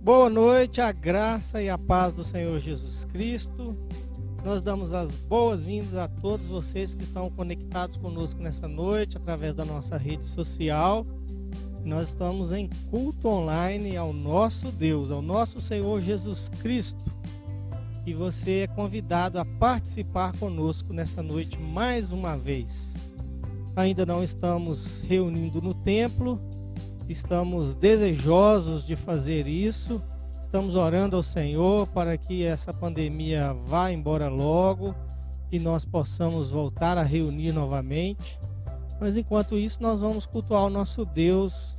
Boa noite, a graça e a paz do Senhor Jesus Cristo. Nós damos as boas-vindas a todos vocês que estão conectados conosco nessa noite, através da nossa rede social. Nós estamos em culto online ao nosso Deus, ao nosso Senhor Jesus Cristo. E você é convidado a participar conosco nessa noite mais uma vez. Ainda não estamos reunindo no templo, estamos desejosos de fazer isso. Estamos orando ao Senhor para que essa pandemia vá embora logo e nós possamos voltar a reunir novamente. Mas enquanto isso, nós vamos cultuar o nosso Deus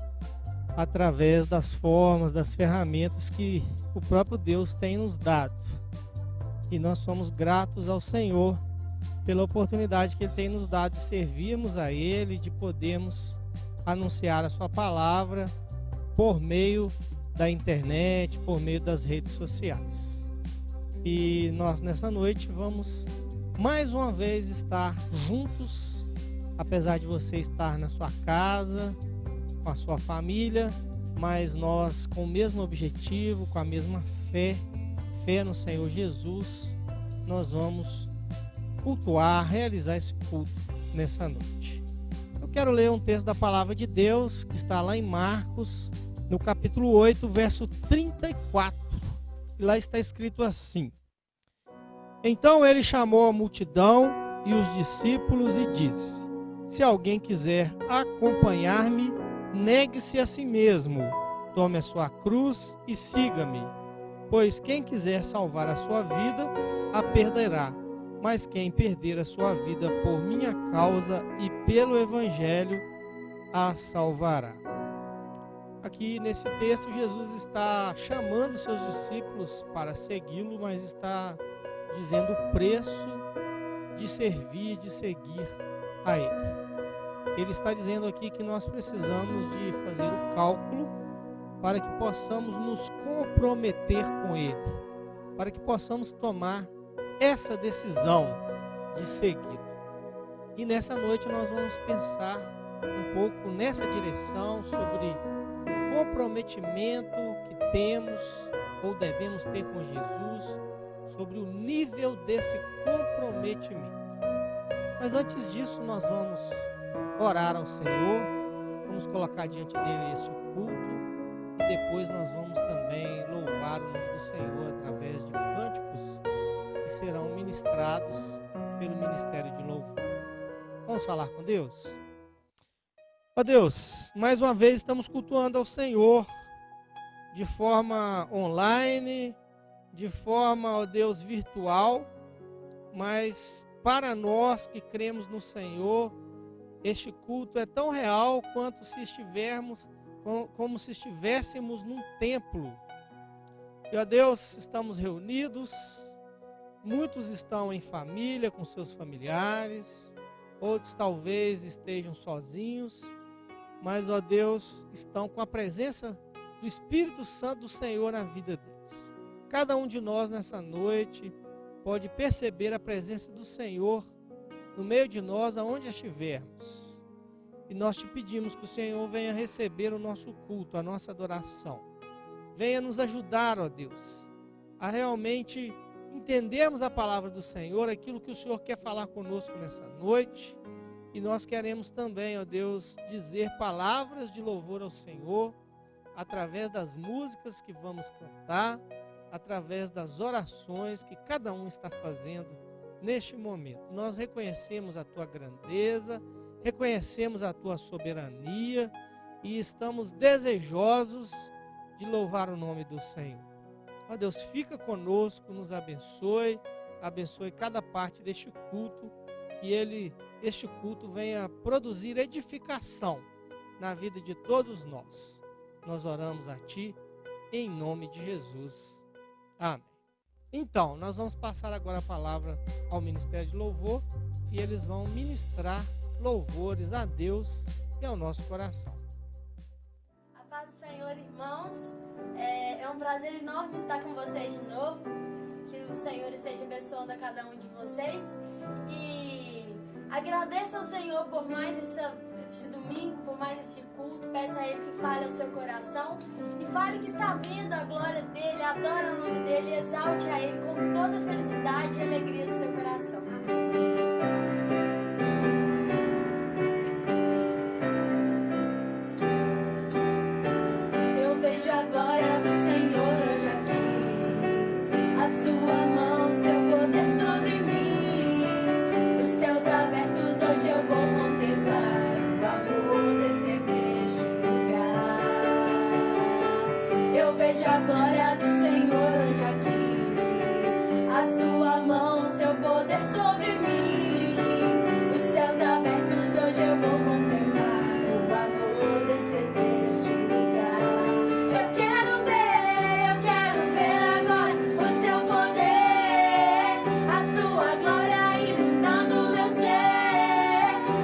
através das formas, das ferramentas que o próprio Deus tem nos dado. E nós somos gratos ao Senhor pela oportunidade que Ele tem nos dado de servirmos a Ele, de podermos anunciar a Sua palavra por meio da internet, por meio das redes sociais. E nós nessa noite vamos mais uma vez estar juntos, apesar de você estar na sua casa, com a sua família, mas nós com o mesmo objetivo, com a mesma fé no Senhor Jesus, nós vamos cultuar, realizar esse culto nessa noite. Eu quero ler um texto da palavra de Deus que está lá em Marcos, no capítulo 8, verso 34. E lá está escrito assim: Então ele chamou a multidão e os discípulos e disse: Se alguém quiser acompanhar-me, negue-se a si mesmo, tome a sua cruz e siga-me. Pois quem quiser salvar a sua vida, a perderá. Mas quem perder a sua vida por minha causa e pelo Evangelho, a salvará. Aqui nesse texto, Jesus está chamando seus discípulos para segui-lo, mas está dizendo o preço de servir, de seguir a Ele. Ele está dizendo aqui que nós precisamos de fazer o cálculo para que possamos nos comprometer com Ele, para que possamos tomar essa decisão de segui-lo. E nessa noite nós vamos pensar um pouco nessa direção sobre o comprometimento que temos ou devemos ter com Jesus, sobre o nível desse comprometimento. Mas antes disso nós vamos orar ao Senhor, vamos colocar diante dele este culto e depois nós vamos também louvar o nome do Senhor através de cânticos que serão ministrados pelo Ministério de Louvor. Vamos falar com Deus? Ó Deus, mais uma vez estamos cultuando ao Senhor de forma online, de forma, ó Deus, virtual, mas para nós que cremos no Senhor, este culto é tão real quanto se estivermos, como se estivéssemos num templo. E ó Deus, estamos reunidos, muitos estão em família, com seus familiares, outros talvez estejam sozinhos, mas, ó Deus, estão com a presença do Espírito Santo do Senhor na vida deles. Cada um de nós nessa noite pode perceber a presença do Senhor no meio de nós, aonde estivermos. E nós te pedimos que o Senhor venha receber o nosso culto, a nossa adoração. Venha nos ajudar, ó Deus, a realmente entendermos a palavra do Senhor, aquilo que o Senhor quer falar conosco nessa noite. E nós queremos também, ó Deus, dizer palavras de louvor ao Senhor, através das músicas que vamos cantar, através das orações que cada um está fazendo neste momento. Nós reconhecemos a Tua grandeza, reconhecemos a Tua soberania e estamos desejosos de louvar o nome do Senhor. Ó Deus, fica conosco, nos abençoe, abençoe cada parte deste culto, que este culto venha produzir edificação na vida de todos nós. Nós oramos a Ti, em nome de Jesus. Amém. Então, nós vamos passar agora a palavra ao Ministério de Louvor e eles vão ministrar louvores a Deus e ao nosso coração. A paz do Senhor, irmãos. É um prazer enorme estar com vocês de novo. Que o Senhor esteja abençoando a cada um de vocês. E Agradeça ao Senhor por mais esse domingo, por mais esse culto. Peça a Ele que fale ao seu coração e fale que está vindo a glória dEle, adora o nome dEle e exalte a Ele com toda a felicidade e alegria do seu coração. Eu vejo a glória do Senhor hoje aqui, a sua mão, seu poder sobre mim, os céus abertos hoje eu vou contemplar o amor descer neste lugar. Eu vejo a glória do Senhor hoje aqui, a sua mão, seu poder sobre mim, os céus abertos hoje eu vou contemplar o amor descer neste lugar. Eu quero ver agora o seu poder, a sua glória inundando meu ser.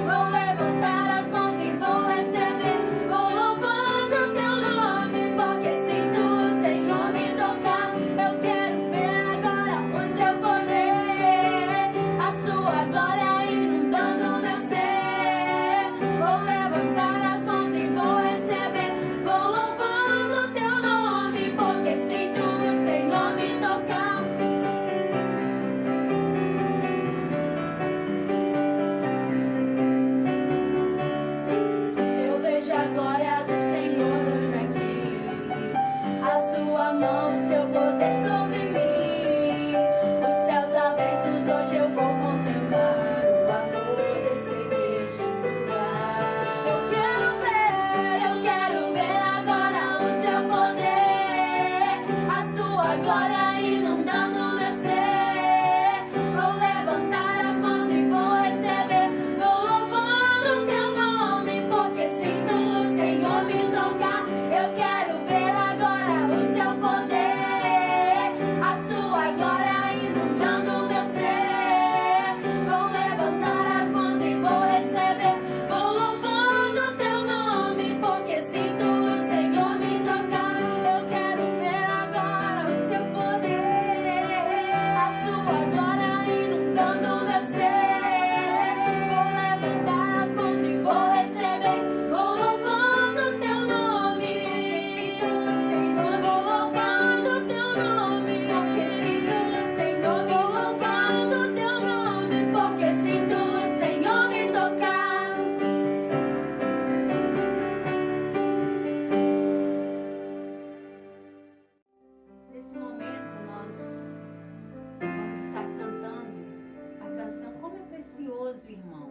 Vou levantar as mãos e vou receber, vou louvando teu nome, porque sinto o Senhor me tocar. Eu quero ver agora o seu poder, a sua glória inundando meu ser. Vou levantar as mãos e vou receber, vou louvando teu nome, porque sinto o Senhor me tocar. Eu vejo a glória do Senhor hoje aqui, a sua mão, seu poder sobre mim, os céus abertos hoje eu vou contemplar o amor descer neste lugar. Eu quero ver agora o seu poder, a sua glória inundando meu ser. Vou levantar as mãos e vou receber, vou louvando teu nome, porque sinto o Senhor me tocar. Eu quero ver agora o seu poder, a sua glória inundando meu ser. Vou levantar as mãos e vou receber, vou louvando teu nome, porque sinto o Senhor me tocar. Eu quero ver agora o seu poder, a sua glória inundando meu ser. Vou levantar as mãos e vou receber, vou louvando teu nome. Vou louvando teu nome, porque sinto o Senhor. Vou louvando teu nome, porque sinto o Senhor me tocar. Nesse momento nós vamos estar cantando a canção Como é Precioso, Irmão.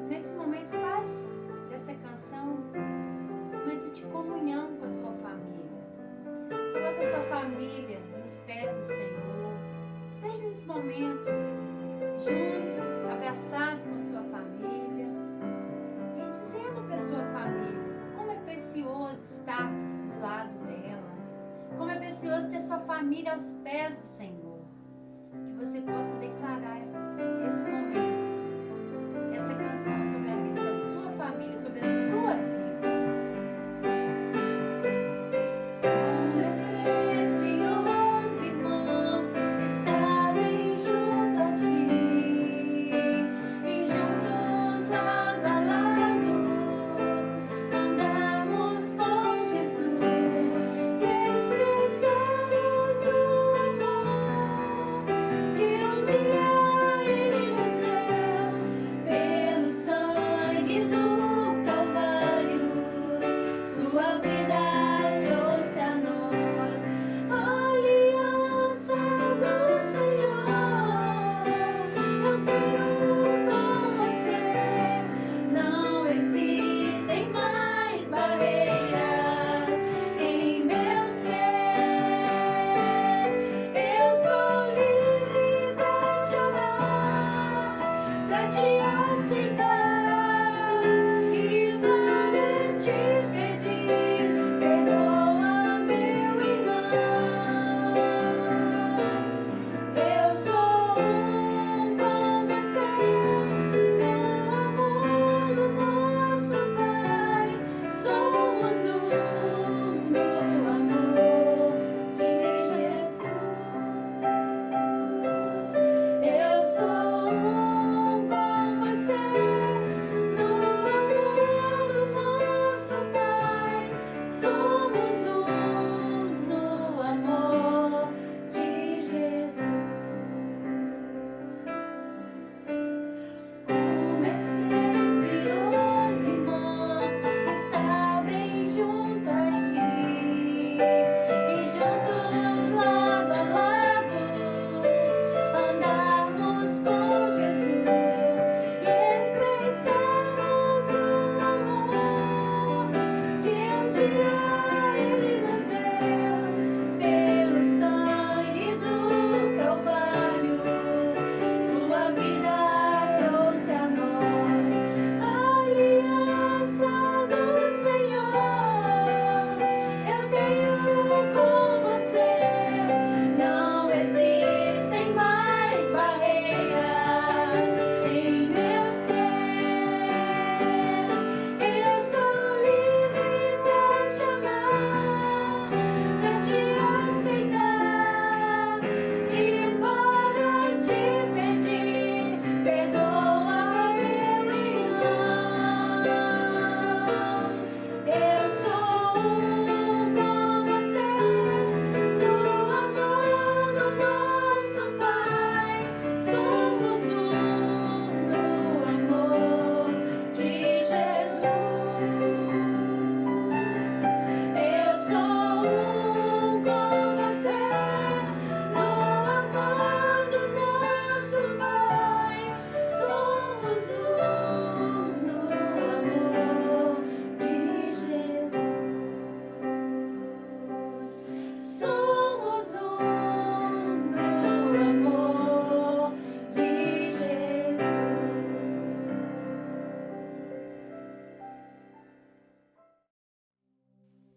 Nesse momento faz dessa canção um momento de comunhão com a sua família. Coloque a sua família nos pés do Senhor. Seja nesse momento junto, abraçado com a sua família e dizendo para a sua família como é precioso estar do lado dela. Como é precioso ter sua família aos pés do Senhor. Que você possa declarar nesse momento essa canção sobre a vida da sua família, sobre a sua vida. Como é precioso, irmão, estar bem junto a ti e juntos lado a lado andamos com Jesus e expressamos o amor que um dia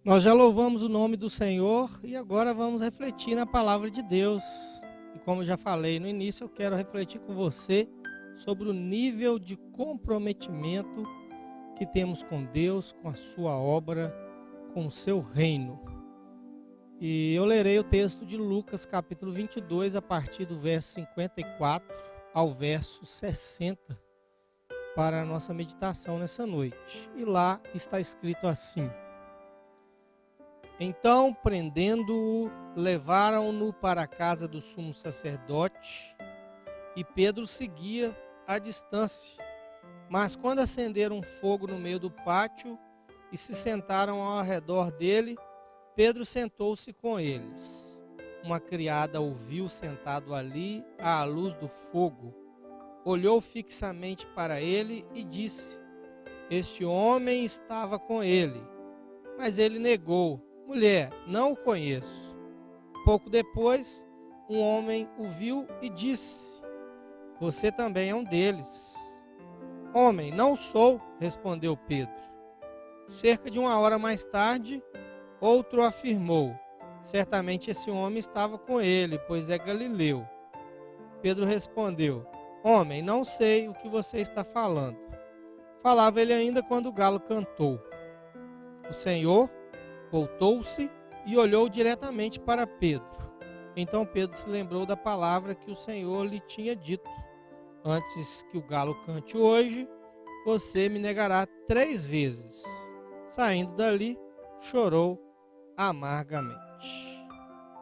Nós já louvamos o nome do Senhor e agora vamos refletir na palavra de Deus. E como eu já falei no início, eu quero refletir com você sobre o nível de comprometimento que temos com Deus, com a sua obra, com o seu reino. E eu lerei o texto de Lucas, capítulo 22, a partir do verso 54 ao verso 60, para a nossa meditação nessa noite. E lá está escrito assim: Então, prendendo-o, levaram-no para a casa do sumo sacerdote, e Pedro seguia à distância. Mas quando acenderam um fogo no meio do pátio e se sentaram ao redor dele, Pedro sentou-se com eles. Uma criada o viu sentado ali à luz do fogo, olhou fixamente para ele e disse: Este homem estava com ele. Mas ele negou: Mulher, não o conheço. Pouco depois, um homem o viu e disse: Você também é um deles. Homem, não sou, respondeu Pedro. Cerca de 1 hora mais tarde, outro afirmou: Certamente esse homem estava com ele, pois é galileu. Pedro respondeu: Homem, não sei o que você está falando. Falava ele ainda quando o galo cantou. O Senhor voltou-se e olhou diretamente para Pedro. Então Pedro se lembrou da palavra que o Senhor lhe tinha dito: Antes que o galo cante hoje, você me negará 3 vezes. Saindo dali, chorou amargamente.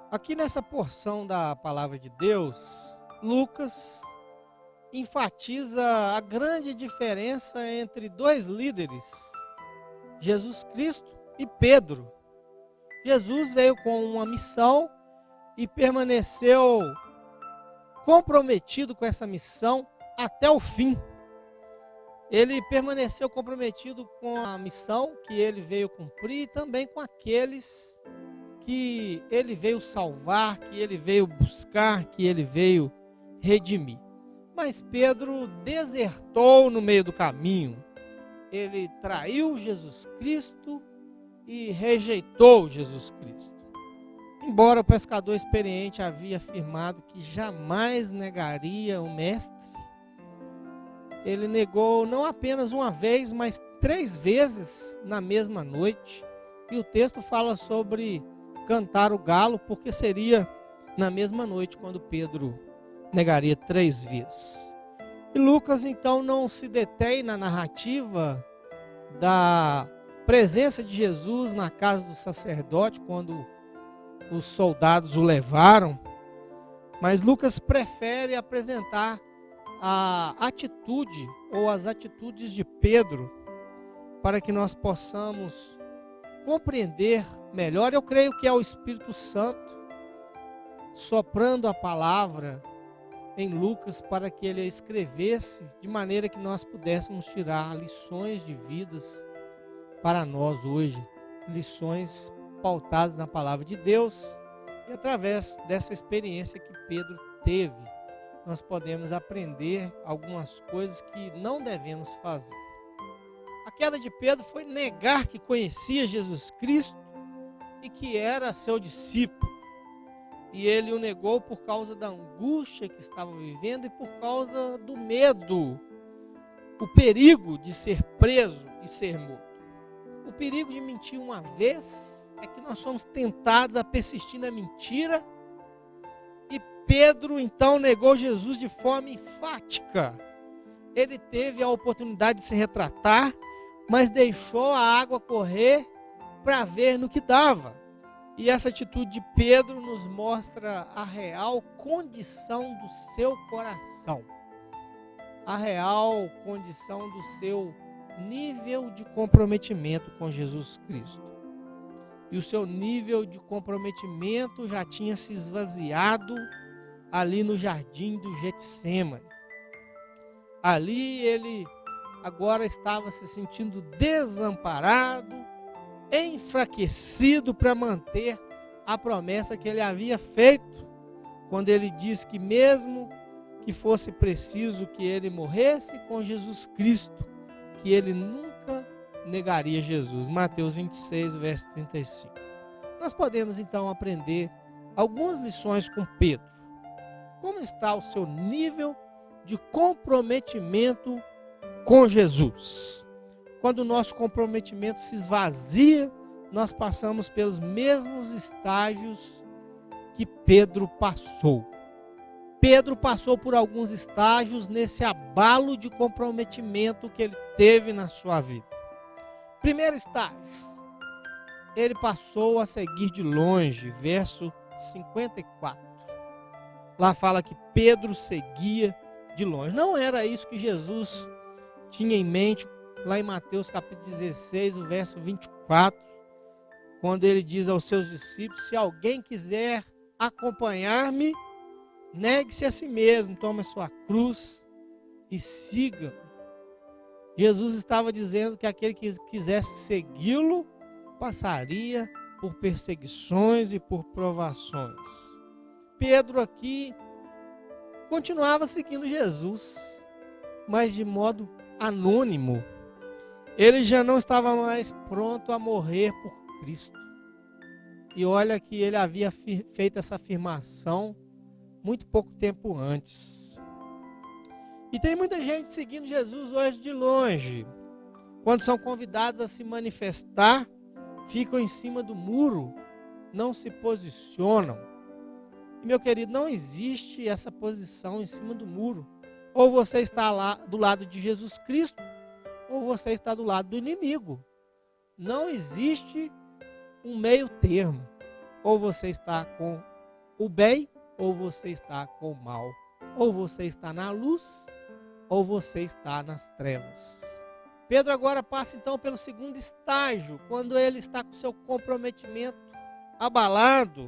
Aqui nessa porção da palavra de Deus, Lucas enfatiza a grande diferença entre 2 líderes, Jesus Cristo e Pedro. Jesus veio com uma missão e permaneceu comprometido com essa missão até o fim. Ele permaneceu comprometido com a missão que ele veio cumprir e também com aqueles que ele veio salvar, que ele veio buscar, que ele veio redimir. Mas Pedro desertou no meio do caminho. Ele traiu Jesus Cristo e rejeitou Jesus Cristo. Embora o pescador experiente havia afirmado que jamais negaria o mestre, ele negou não apenas uma vez, mas 3 vezes na mesma noite. E o texto fala sobre cantar o galo, porque seria na mesma noite quando Pedro negaria 3 vezes. E Lucas então não se detém na narrativa da presença de Jesus na casa do sacerdote, quando os soldados o levaram, mas Lucas prefere apresentar a atitude ou as atitudes de Pedro para que nós possamos compreender melhor. Eu creio que é o Espírito Santo soprando a palavra em Lucas para que ele a escrevesse de maneira que nós pudéssemos tirar lições de vidas para nós hoje, lições pautadas na palavra de Deus, e através dessa experiência que Pedro teve, nós podemos aprender algumas coisas que não devemos fazer. A queda de Pedro foi negar que conhecia Jesus Cristo e que era seu discípulo. E ele o negou por causa da angústia que estava vivendo e por causa do medo, o perigo de ser preso e ser morto. O perigo de mentir uma vez é que nós somos tentados a persistir na mentira. E Pedro então negou Jesus de forma enfática. Ele teve a oportunidade de se retratar, mas deixou a água correr para ver no que dava. E essa atitude de Pedro nos mostra a real condição do seu coração, a real condição do seu nível de comprometimento com Jesus Cristo. E o seu nível de comprometimento já tinha se esvaziado ali no jardim do Getsêmani. Ali ele agora estava se sentindo desamparado, enfraquecido para manter a promessa que ele havia feito, quando ele disse que mesmo que fosse preciso que ele morresse com Jesus Cristo, que ele nunca negaria Jesus. Mateus 26, verso 35. Nós podemos então aprender algumas lições com Pedro. Como está o seu nível de comprometimento com Jesus? Quando o nosso comprometimento se esvazia, nós passamos pelos mesmos estágios que Pedro passou. Pedro passou por alguns estágios nesse abalo de comprometimento que ele teve na sua vida. Primeiro estágio, ele passou a seguir de longe, verso 54. Lá fala que Pedro seguia de longe. Não era isso que Jesus tinha em mente, lá em Mateus capítulo 16, o verso 24, quando ele diz aos seus discípulos: se alguém quiser acompanhar-me, negue-se a si mesmo, tome a sua cruz e siga. Jesus estava dizendo que aquele que quisesse segui-lo passaria por perseguições e por provações. Pedro aqui continuava seguindo Jesus, mas de modo anônimo. Ele já não estava mais pronto a morrer por Cristo. E olha que ele havia feito essa afirmação muito pouco tempo antes. E tem muita gente seguindo Jesus hoje de longe. Quando são convidados a se manifestar, ficam em cima do muro, não se posicionam. E, meu querido, não existe essa posição em cima do muro. Ou você está lá do lado de Jesus Cristo, ou você está do lado do inimigo. Não existe um meio termo. Ou você está com o bem, ou você está com o mal. Ou você está na luz, ou você está nas trevas. Pedro agora passa então pelo segundo estágio, quando ele está com seu comprometimento abalado.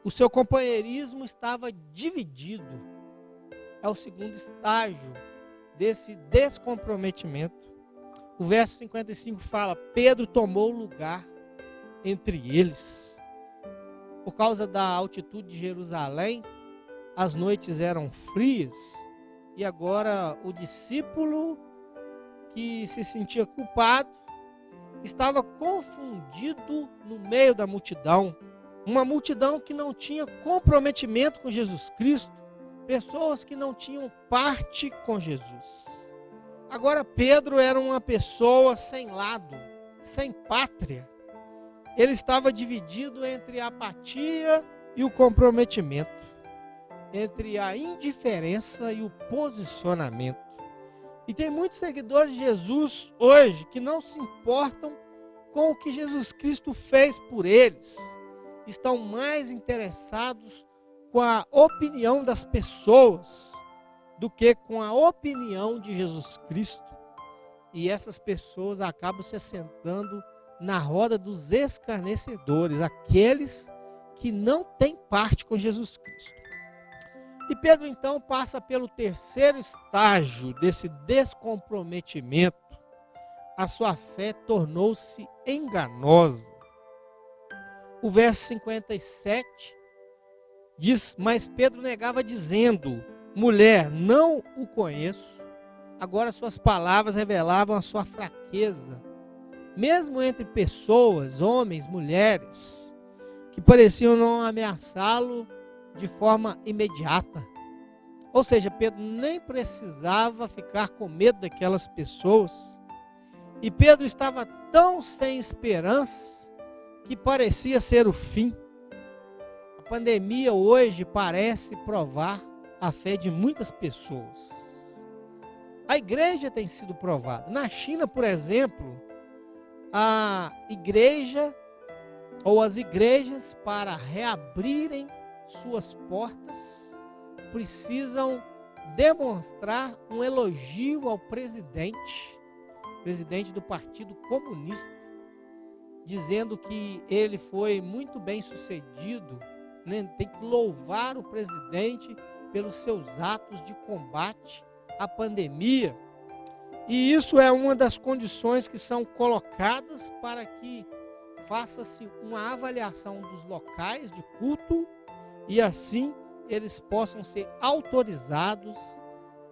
O seu companheirismo estava dividido. É o segundo estágio desse descomprometimento. O verso 55 fala: Pedro tomou lugar entre eles. Por causa da altitude de Jerusalém, as noites eram frias, e agora o discípulo que se sentia culpado estava confundido no meio da multidão. Uma multidão que não tinha comprometimento com Jesus Cristo, pessoas que não tinham parte com Jesus. Agora Pedro era uma pessoa sem lado, sem pátria. Ele estava dividido entre a apatia e o comprometimento, entre a indiferença e o posicionamento. E tem muitos seguidores de Jesus hoje que não se importam com o que Jesus Cristo fez por eles. Estão mais interessados com a opinião das pessoas do que com a opinião de Jesus Cristo. E essas pessoas acabam se assentando na roda dos escarnecedores, aqueles que não têm parte com Jesus Cristo. E Pedro então passa pelo terceiro estágio desse descomprometimento. A sua fé tornou-se enganosa. O verso 57 diz: mas Pedro negava dizendo: mulher, não o conheço. Agora suas palavras revelavam a sua fraqueza. Mesmo entre pessoas, homens, mulheres, que pareciam não ameaçá-lo de forma imediata. Ou seja, Pedro nem precisava ficar com medo daquelas pessoas. E Pedro estava tão sem esperança que parecia ser o fim. A pandemia hoje parece provar a fé de muitas pessoas. A igreja tem sido provada. Na China, por exemplo, a igreja ou as igrejas, para reabrirem suas portas, precisam demonstrar um elogio ao presidente do Partido Comunista, dizendo que ele foi muito bem sucedido, né? Tem que louvar o presidente pelos seus atos de combate à pandemia. E isso é uma das condições que são colocadas para que faça-se uma avaliação dos locais de culto e assim eles possam ser autorizados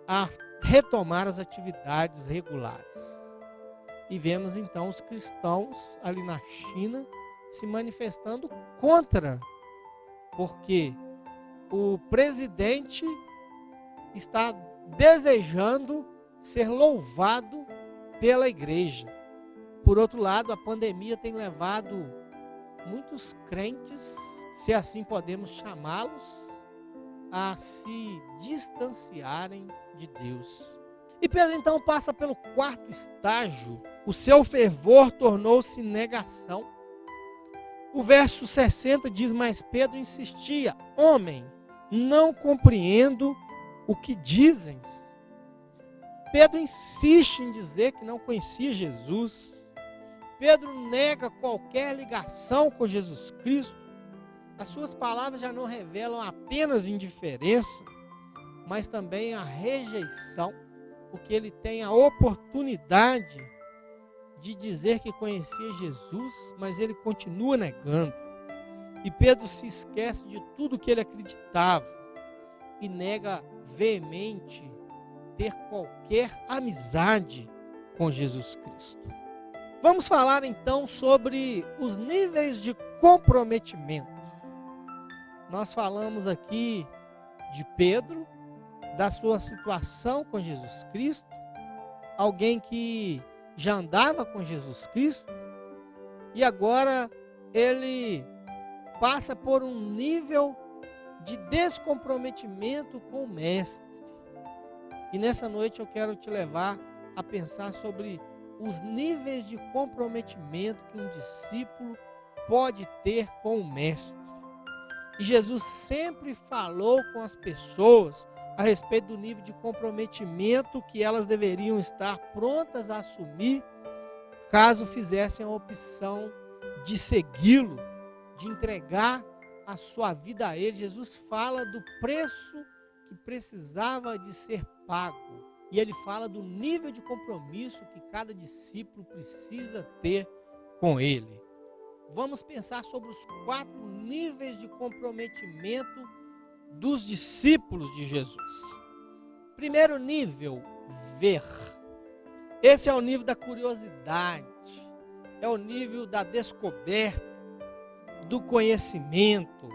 a retomar as atividades regulares. E vemos então os cristãos ali na China se manifestando contra, porque o presidente está desejando ser louvado pela igreja. Por outro lado, a pandemia tem levado muitos crentes, se assim podemos chamá-los, a se distanciarem de Deus. E Pedro então passa pelo quarto estágio. O seu fervor tornou-se negação. O verso 60 diz: mas Pedro insistia: homem, não compreendo o que dizes. Pedro insiste em dizer que não conhecia Jesus. Pedro nega qualquer ligação com Jesus Cristo. As suas palavras já não revelam apenas indiferença, mas também a rejeição, porque ele tem a oportunidade de dizer que conhecia Jesus, mas ele continua negando. E Pedro se esquece de tudo que ele acreditava e nega veemente ter qualquer amizade com Jesus Cristo. Vamos falar então sobre os níveis de comprometimento. Nós falamos aqui de Pedro, da sua situação com Jesus Cristo, alguém que já andava com Jesus Cristo e agora ele passa por um nível de descomprometimento com o Mestre. E nessa noite eu quero te levar a pensar sobre os níveis de comprometimento que um discípulo pode ter com o Mestre. E Jesus sempre falou com as pessoas a respeito do nível de comprometimento que elas deveriam estar prontas a assumir caso fizessem a opção de segui-lo, de entregar a sua vida a ele. Jesus fala do preço que precisava de ser pago. E ele fala do nível de compromisso que cada discípulo precisa ter com ele. Vamos pensar sobre os 4 níveis de comprometimento dos discípulos de Jesus. Primeiro nível, ver. Esse é o nível da curiosidade, é o nível da descoberta, do conhecimento.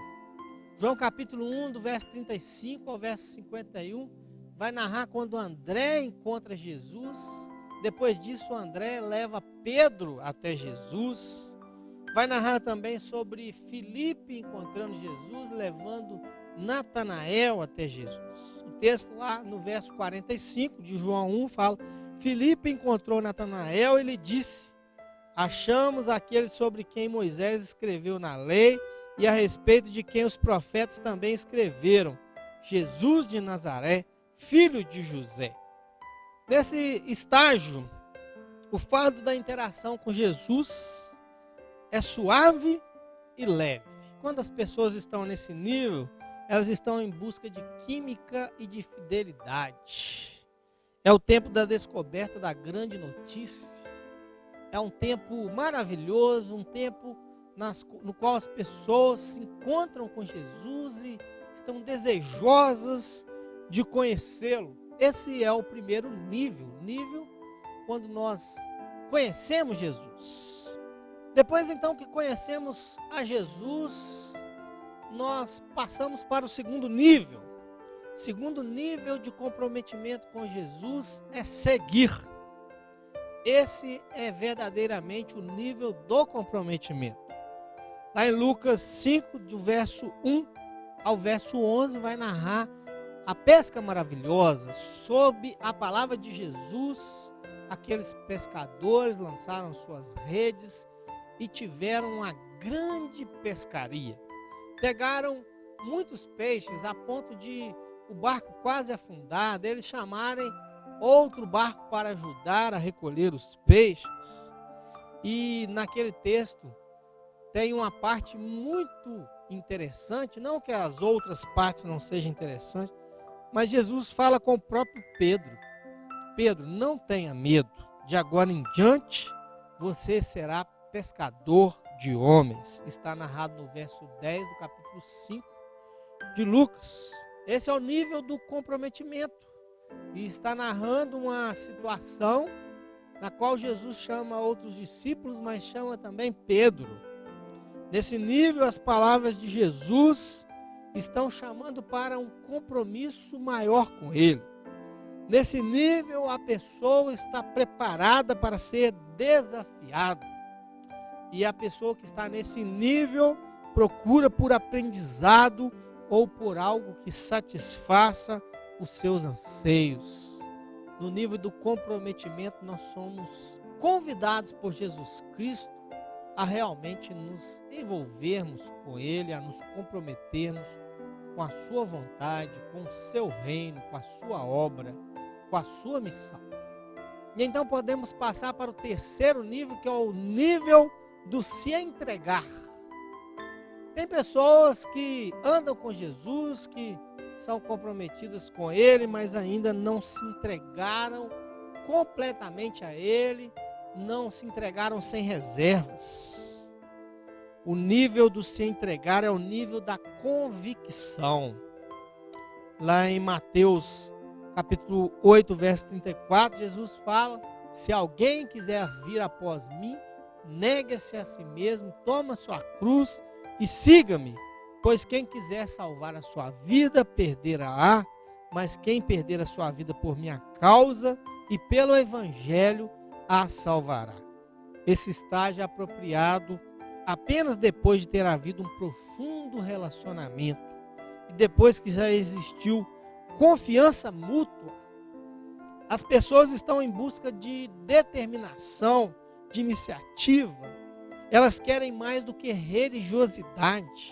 João capítulo 1, do verso 35 ao verso 51, vai narrar quando André encontra Jesus. Depois disso, André leva Pedro até Jesus. Vai narrar também sobre Filipe encontrando Jesus, levando Natanael até Jesus. O texto lá no verso 45 de João 1 fala: Filipe encontrou Natanael e lhe disse: achamos aquele sobre quem Moisés escreveu na lei e a respeito de quem os profetas também escreveram, Jesus de Nazaré, filho de José. Nesse estágio, o fardo da interação com Jesus é suave e leve. Quando as pessoas estão nesse nível, elas estão em busca de química e de fidelidade. É o tempo da descoberta da grande notícia. É um tempo maravilhoso, um tempo no qual as pessoas se encontram com Jesus e estão desejosas de conhecê-lo. Esse é o primeiro nível quando nós conhecemos Jesus. Depois então que conhecemos a Jesus, nós passamos para o segundo nível. Segundo nível de comprometimento com Jesus é seguir. Esse é verdadeiramente o nível do comprometimento. Lá em Lucas 5, do verso 1 ao verso 11, vai narrar a pesca maravilhosa. Sob a palavra de Jesus, aqueles pescadores lançaram suas redes e tiveram uma grande pescaria. Pegaram muitos peixes a ponto de o barco quase afundar, eles chamarem outro barco para ajudar a recolher os peixes. E naquele texto tem uma parte muito interessante, não que as outras partes não sejam interessantes, mas Jesus fala com o próprio Pedro: Pedro, não tenha medo, de agora em diante você será pescador de homens. Está narrado no verso 10 do capítulo 5 de Lucas. Esse é o nível do comprometimento. E está narrando uma situação na qual Jesus chama outros discípulos, mas chama também Pedro. Nesse nível, as palavras de Jesus estão chamando para um compromisso maior com Ele. Nesse nível, a pessoa está preparada para ser desafiada. E a pessoa que está nesse nível procura por aprendizado ou por algo que satisfaça os seus anseios. No nível do comprometimento, nós somos convidados por Jesus Cristo a realmente nos envolvermos com Ele, a nos comprometermos com a sua vontade, com o seu reino, com a sua obra, com a sua missão. E então podemos passar para o terceiro nível, que é o nível do se entregar. Tem pessoas que andam com Jesus, que são comprometidas com Ele, mas ainda não se entregaram completamente a Ele, não se entregaram sem reservas. O nível do se entregar é o nível da convicção. Lá em Mateus capítulo 8, verso 34, Jesus fala: se alguém quiser vir após mim, negue-se a si mesmo, toma sua cruz e siga-me. Pois quem quiser salvar a sua vida, perderá-a, mas quem perder a sua vida por minha causa e pelo evangelho, a salvará. Esse estágio é apropriado apenas depois de ter havido um profundo relacionamento e depois que já existiu confiança mútua. As pessoas estão em busca de determinação, de iniciativa. Elas querem mais do que religiosidade.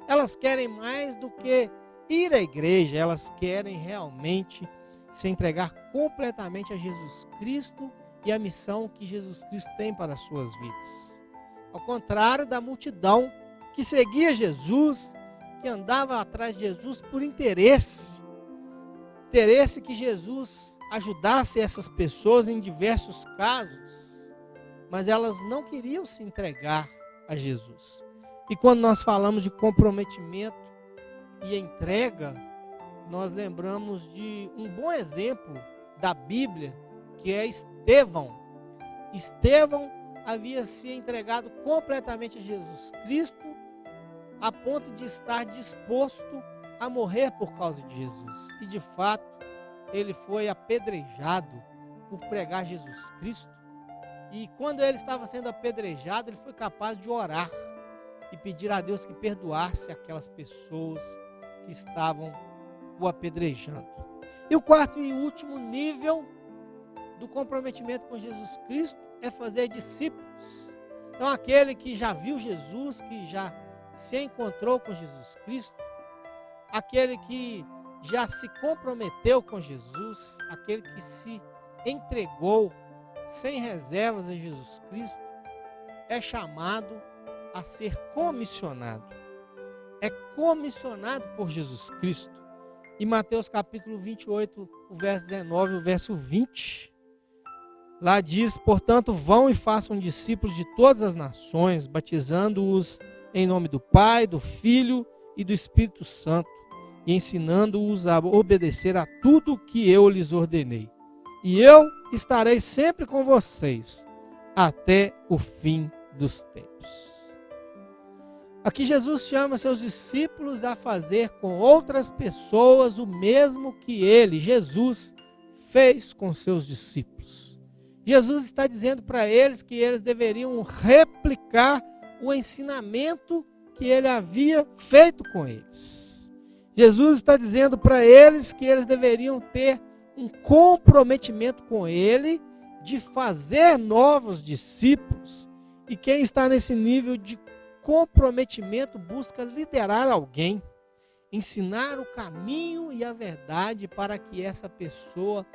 Elas querem mais do que ir à igreja. Elas querem realmente se entregar completamente a Jesus Cristo e a missão que Jesus Cristo tem para as suas vidas. Ao contrário da multidão que seguia Jesus, que andava atrás de Jesus por interesse que Jesus ajudasse essas pessoas em diversos casos, mas elas não queriam se entregar a Jesus. E quando nós falamos de comprometimento e entrega, nós lembramos de um bom exemplo da Bíblia, que é Estevão. Estevão havia se entregado completamente a Jesus Cristo, a ponto de estar disposto a morrer por causa de Jesus. E de fato, ele foi apedrejado por pregar Jesus Cristo. E quando ele estava sendo apedrejado, ele foi capaz de orar e pedir a Deus que perdoasse aquelas pessoas que estavam o apedrejando. E o quarto e último nível do comprometimento com Jesus Cristo é fazer discípulos. Então, aquele que já viu Jesus, que já se encontrou com Jesus Cristo, aquele que já se comprometeu com Jesus, aquele que se entregou sem reservas a Jesus Cristo, é chamado a ser comissionado. É comissionado por Jesus Cristo. Em Mateus capítulo 28, o verso 19 e o verso 20, lá diz: portanto, vão e façam discípulos de todas as nações, batizando-os em nome do Pai, do Filho e do Espírito Santo, e ensinando-os a obedecer a tudo o que eu lhes ordenei. E eu estarei sempre com vocês, até o fim dos tempos. Aqui Jesus chama seus discípulos a fazer com outras pessoas o mesmo que ele, Jesus, fez com seus discípulos. Jesus está dizendo para eles que eles deveriam replicar o ensinamento que ele havia feito com eles. Jesus está dizendo para eles que eles deveriam ter um comprometimento com ele de fazer novos discípulos. E quem está nesse nível de comprometimento busca liderar alguém, ensinar o caminho e a verdade para que essa pessoa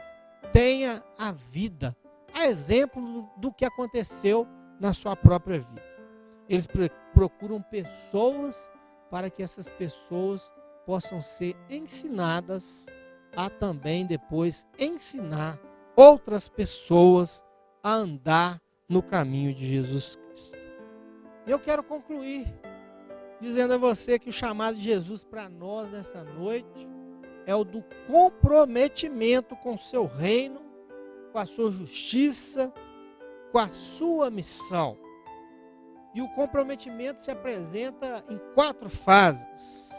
tenha a vida, a exemplo do que aconteceu na sua própria vida. Eles procuram pessoas para que essas pessoas possam ser ensinadas a também depois ensinar outras pessoas a andar no caminho de Jesus Cristo. Eu quero concluir dizendo a você que o chamado de Jesus para nós nessa noite é o do comprometimento com o seu reino com a sua justiça, com a sua missão. E o comprometimento se apresenta em 4 fases,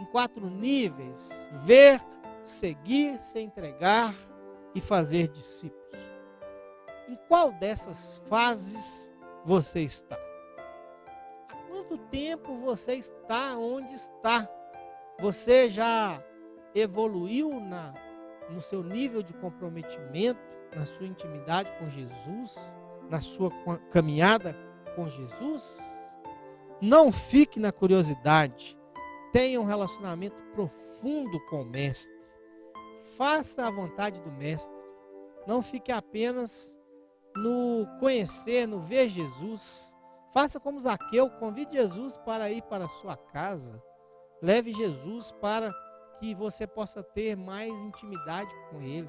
em 4 níveis: ver, seguir, se entregar e fazer discípulos. Em qual dessas fases você está? Há quanto tempo você está onde está? Você já evoluiu no seu nível de comprometimento, na sua intimidade com Jesus, na sua caminhada com Jesus? Não fique na curiosidade. Tenha um relacionamento profundo com o Mestre. Faça a vontade do Mestre. Não fique apenas no conhecer, no ver Jesus. Faça como Zaqueu, convide Jesus para ir para a sua casa. Leve Jesus para que você possa ter mais intimidade com Ele,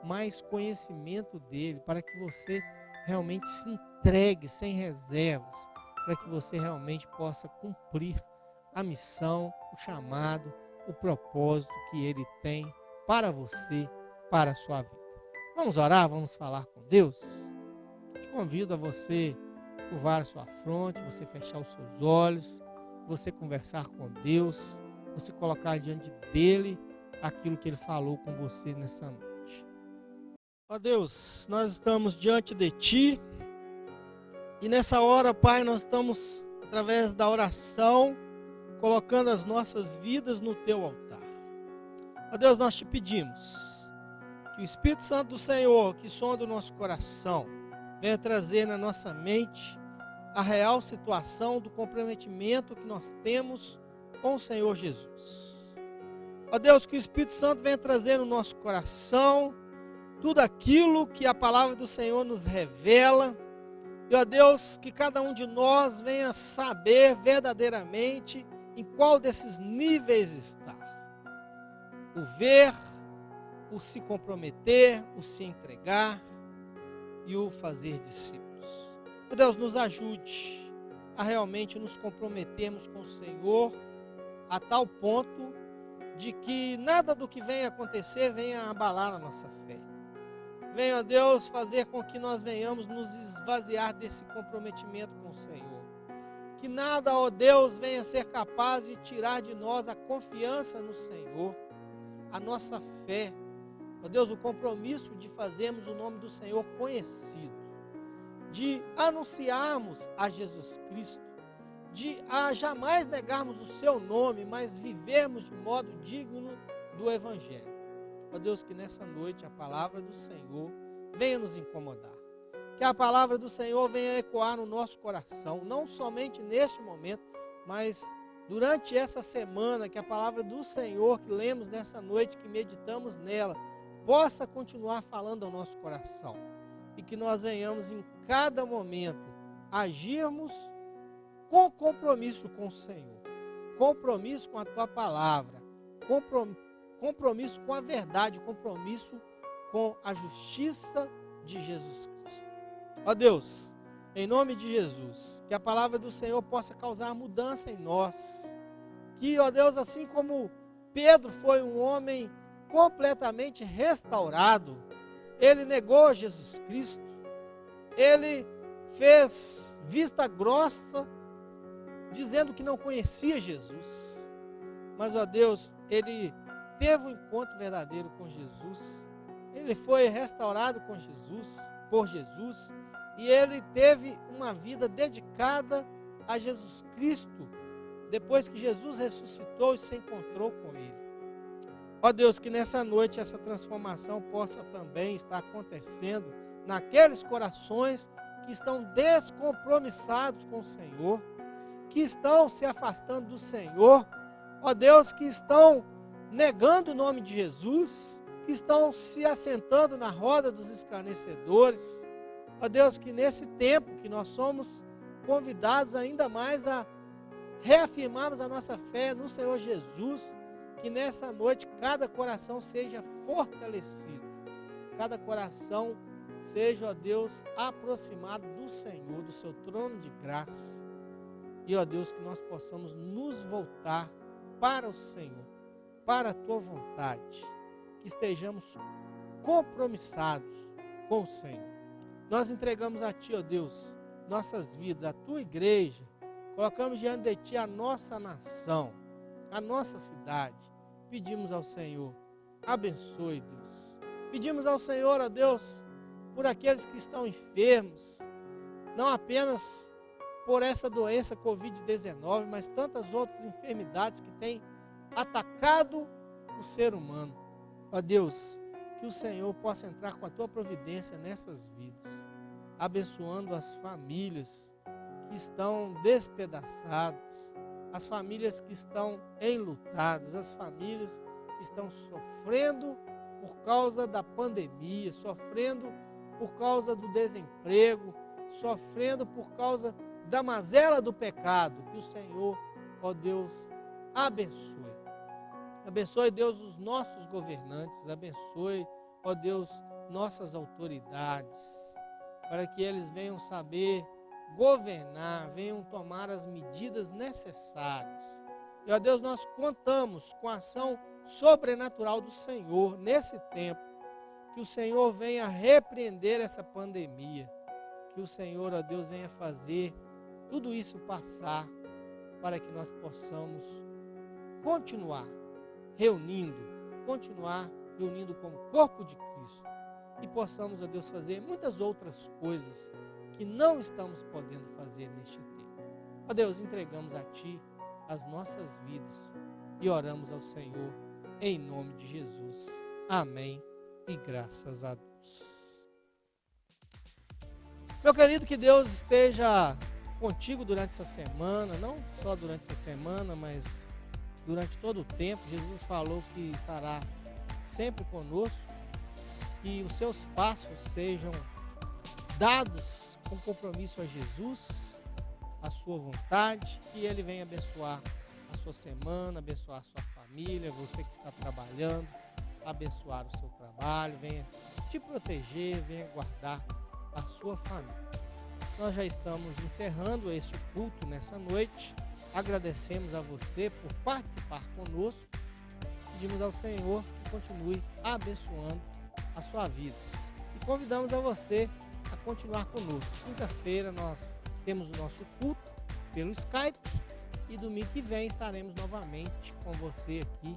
mais conhecimento dEle, para que você realmente se entregue sem reservas, para que você realmente possa cumprir a missão, o chamado, o propósito que Ele tem para você, para a sua vida. Vamos orar, vamos falar com Deus? Te convido a você curvar a sua fronte, você fechar os seus olhos, você conversar com Deus, você colocar diante dEle aquilo que Ele falou com você nessa noite. Ó Deus, nós estamos diante de Ti e nessa hora, Pai, nós estamos, através da oração, colocando as nossas vidas no Teu altar. Ó Deus, nós Te pedimos que o Espírito Santo do Senhor, que sonda o nosso coração, venha trazer na nossa mente a real situação do comprometimento que nós temos com o Senhor Jesus. Ó Deus, que o Espírito Santo venha trazer no nosso coração tudo aquilo que a palavra do Senhor nos revela. E ó Deus, que cada um de nós venha saber verdadeiramente em qual desses níveis está. O ver, o se comprometer, o se entregar e o fazer discípulos. Ó Deus, nos ajude a realmente nos comprometermos com o Senhor a tal ponto de que nada do que venha acontecer venha abalar a nossa fé. Venha, Deus, fazer com que nós venhamos nos esvaziar desse comprometimento com o Senhor. Que nada, ó Deus, venha ser capaz de tirar de nós a confiança no Senhor, a nossa fé. Ó Deus, o compromisso de fazermos o nome do Senhor conhecido, de anunciarmos a Jesus Cristo, de jamais negarmos o seu nome, mas vivermos de modo digno do Evangelho. Ó Deus, que nessa noite a palavra do Senhor venha nos incomodar. Que a palavra do Senhor venha ecoar no nosso coração, não somente neste momento, mas durante essa semana, que a palavra do Senhor que lemos nessa noite, que meditamos nela, possa continuar falando ao nosso coração. E que nós venhamos em cada momento agirmos com compromisso com o Senhor, compromisso com a Tua palavra, compromisso com a verdade, compromisso com a justiça de Jesus Cristo. Ó Deus, em nome de Jesus, que a palavra do Senhor possa causar mudança em nós. Que, ó Deus, assim como Pedro foi um homem completamente restaurado, ele negou Jesus Cristo, ele fez vista grossa, dizendo que não conhecia Jesus. Mas, ó Deus, ele teve um encontro verdadeiro com Jesus, ele foi restaurado com Jesus, por Jesus, e ele teve uma vida dedicada a Jesus Cristo, depois que Jesus ressuscitou e se encontrou com ele. Ó Deus, que nessa noite essa transformação possa também estar acontecendo naqueles corações que estão descompromissados com o Senhor, que estão se afastando do Senhor, ó Deus, que estão negando o nome de Jesus, que estão se assentando na roda dos escarnecedores. Ó Deus, que nesse tempo que nós somos convidados ainda mais a reafirmarmos a nossa fé no Senhor Jesus, que nessa noite cada coração seja fortalecido, cada coração seja, ó Deus, aproximado do Senhor, do seu trono de graça. E, ó Deus, que nós possamos nos voltar para o Senhor, para a Tua vontade, que estejamos compromissados com o Senhor. Nós entregamos a Ti, ó Deus, nossas vidas, a Tua igreja, colocamos diante de Ti a nossa nação, a nossa cidade. Pedimos ao Senhor, abençoe, Deus. Pedimos ao Senhor, ó Deus, por aqueles que estão enfermos, não apenas por essa doença Covid-19, mas tantas outras enfermidades que têm atacado o ser humano. Ó Deus, que o Senhor possa entrar com a Tua providência nessas vidas, abençoando as famílias que estão despedaçadas, as famílias que estão enlutadas, as famílias que estão sofrendo por causa da pandemia, sofrendo por causa do desemprego, sofrendo por causa da mazela do pecado. Que o Senhor, ó Deus, abençoe. Abençoe, Deus, os nossos governantes, abençoe, ó Deus, nossas autoridades, para que eles venham saber governar, venham tomar as medidas necessárias. E, ó Deus, nós contamos com a ação sobrenatural do Senhor nesse tempo, que o Senhor venha repreender essa pandemia, que o Senhor, ó Deus, venha fazer tudo isso passar, para que nós possamos continuar reunindo como corpo de Cristo, e possamos, ó Deus, fazer muitas outras coisas que não estamos podendo fazer neste tempo. Ó Deus, entregamos a Ti as nossas vidas e oramos ao Senhor em nome de Jesus. Amém e graças a Deus. Meu querido, que Deus esteja contigo durante essa semana, não só durante essa semana, mas durante todo o tempo. Jesus falou que estará sempre conosco, que os seus passos sejam dados com compromisso a Jesus, a sua vontade, que Ele venha abençoar a sua semana, abençoar a sua família, você que está trabalhando, abençoar o seu trabalho, venha te proteger, venha guardar a sua família. Nós já estamos encerrando este culto nessa noite. Agradecemos a você por participar conosco. Pedimos ao Senhor que continue abençoando a sua vida. E convidamos a você a continuar conosco. Quinta-feira nós temos o nosso culto pelo Skype e domingo que vem estaremos novamente com você aqui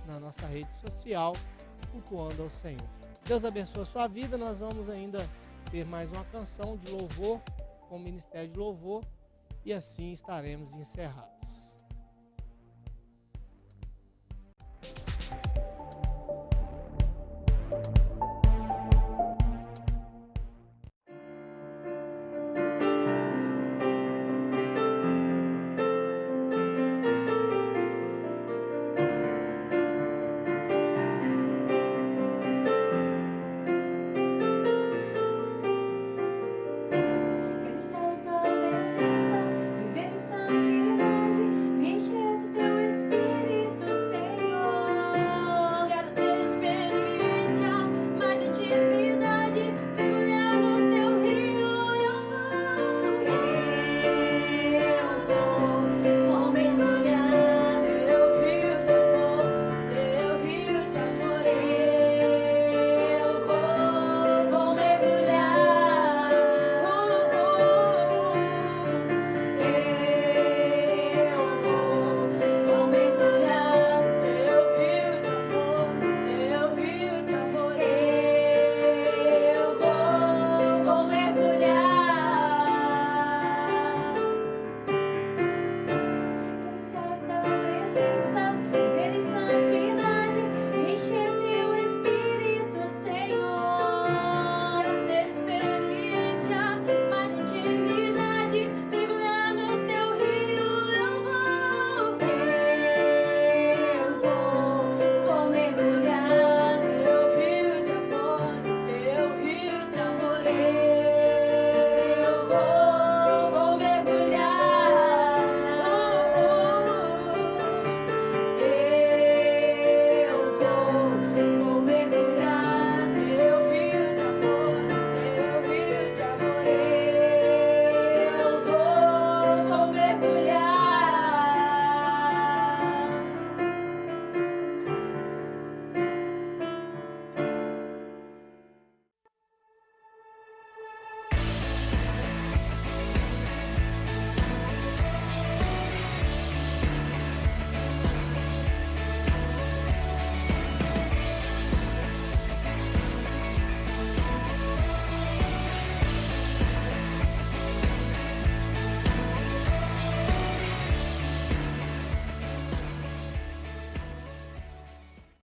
na nossa rede social, cultuando ao Senhor. Deus abençoe a sua vida. Nós vamos ainda ter mais uma canção de louvor com o Ministério de Louvor e assim estaremos encerrados.